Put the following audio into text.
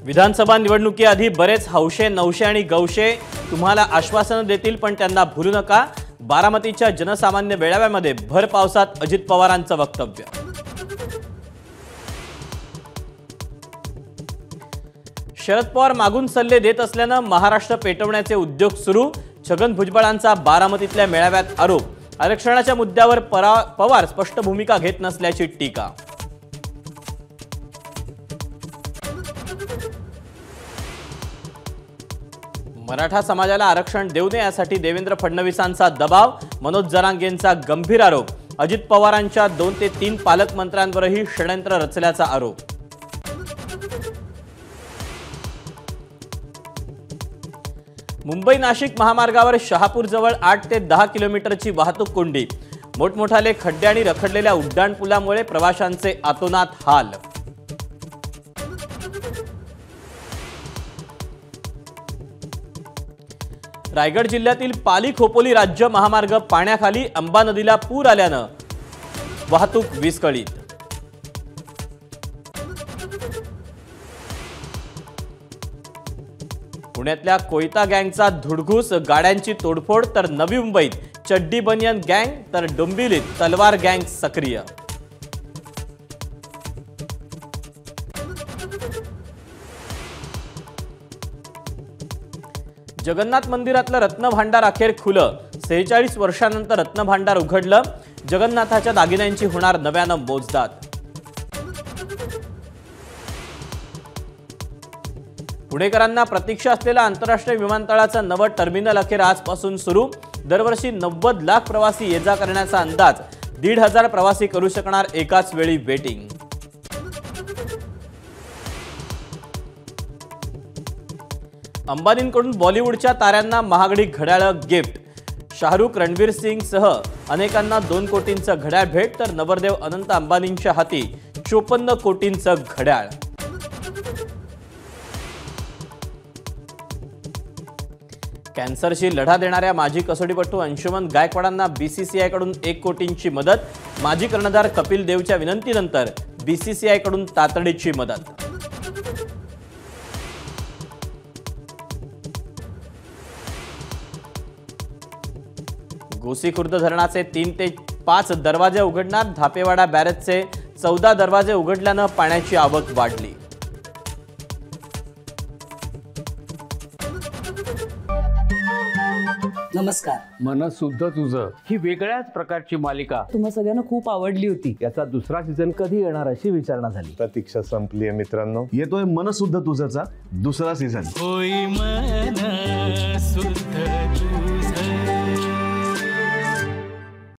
विधानसभा निवडणुकीआधी बरेच हौशे नवशे आणि गौशे तुम्हाला आश्वासन देतील, पण त्यांना भूलू नका। बारामतीच्या जनसामान्य मेळाव्यामध्ये भर पावसात अजित पवारांचं वक्तव्य। शरद पवार मागून सल्ले देत असल्यानं महाराष्ट्र पेटवण्याचे उद्योग सुरू। छगन भुजबळांचा बारामतीतल्या मेळाव्यात आरोप। आरक्षणाच्या मुद्द्यावर पवार स्पष्ट भूमिका घेत नसल्याची टीका। मराठा समाजाला आरक्षण देऊ नये यासाठी देवेंद्र फडणवीसांचा दबाव। मनोज जरांगेंचा गंभीर आरोप। अजित पवारांच्या 2 ते 3 पालकमंत्र्यांवरही षडयंत्र रचल्याचा आरोप। मुंबई नाशिक महामार्गावर शहापूरजवळ 8 ते 10 किलोमीटरची वाहतूक कोंडी। मोठमोठाले खड्डे आणि रखडलेल्या उड्डाणपुलामुळे प्रवाशांचे आतोनात हाल। रायगड जिल्ह्यातील पाली खोपोली राज्य महामार्ग पाण्याखाली। अंबा नदीला पूर आल्यानं वाहतूक विस्कळीत। पुण्यातल्या कोयता गँगचा धुडगूस। गाड्यांची तोडफोड। तर नवी मुंबईत चड्डी बनियन गँग तर डोंबिवलीत तलवार गँग सक्रिय। जगन्नाथ मंदिरातलं रत्नभांडार अखेर खुलं। 46 वर्षांनंतर रत्नभांडार उघडलं। जगन्नाथाच्या दागिन्यांची होणार नव्यानं मोजदाद। पुणेकरांना प्रतीक्षा असलेल्या आंतरराष्ट्रीय विमानतळाचं नवं टर्मिनल अखेर आजपासून सुरू। दरवर्षी 90 लाख प्रवासी ये जा करण्याचा अंदाज। 1,500 प्रवासी करू शकणार एकाच वेळी वेटिंग। अंबानींकडून बॉलिवूडच्या ताऱ्यांना महागडी घड्याळं गिफ्ट। शाहरुख रणवीर सिंग सह अनेकांना 2 कोटींचं घड्याळ भेट। तर नवरदेव अनंत अंबानींच्या हाती 54 कोटींचं घड्याळ। कॅन्सरशी लढा देणाऱ्या माजी कसोटीपटू अंशुमन गायकवाडांना बीसीसीआयकडून 1 कोटींची मदत। माजी कर्णधार कपिल देवच्या विनंतीनंतर बीसीसीआयकडून तातडीची मदत। गोसीखुर्द धरणाचे 3 ते 5 दरवाजे उघडणार। धापेवाडा बॅरेजचे 14 दरवाजे उघडल्यानं पाण्याची आवक वाढली। नमस्कार। मन सुद्धा तुझं ही वेगळ्याच प्रकारची मालिका तुम्हा सगळ्यांना खूप आवडली होती। याचा दुसरा सीझन कधी येणार अशी विचारणा झाली। प्रतीक्षा संपली आहे मित्रांनो। येतोय मन सुद्धा तुझंचा दुसरा सीझन। होई मन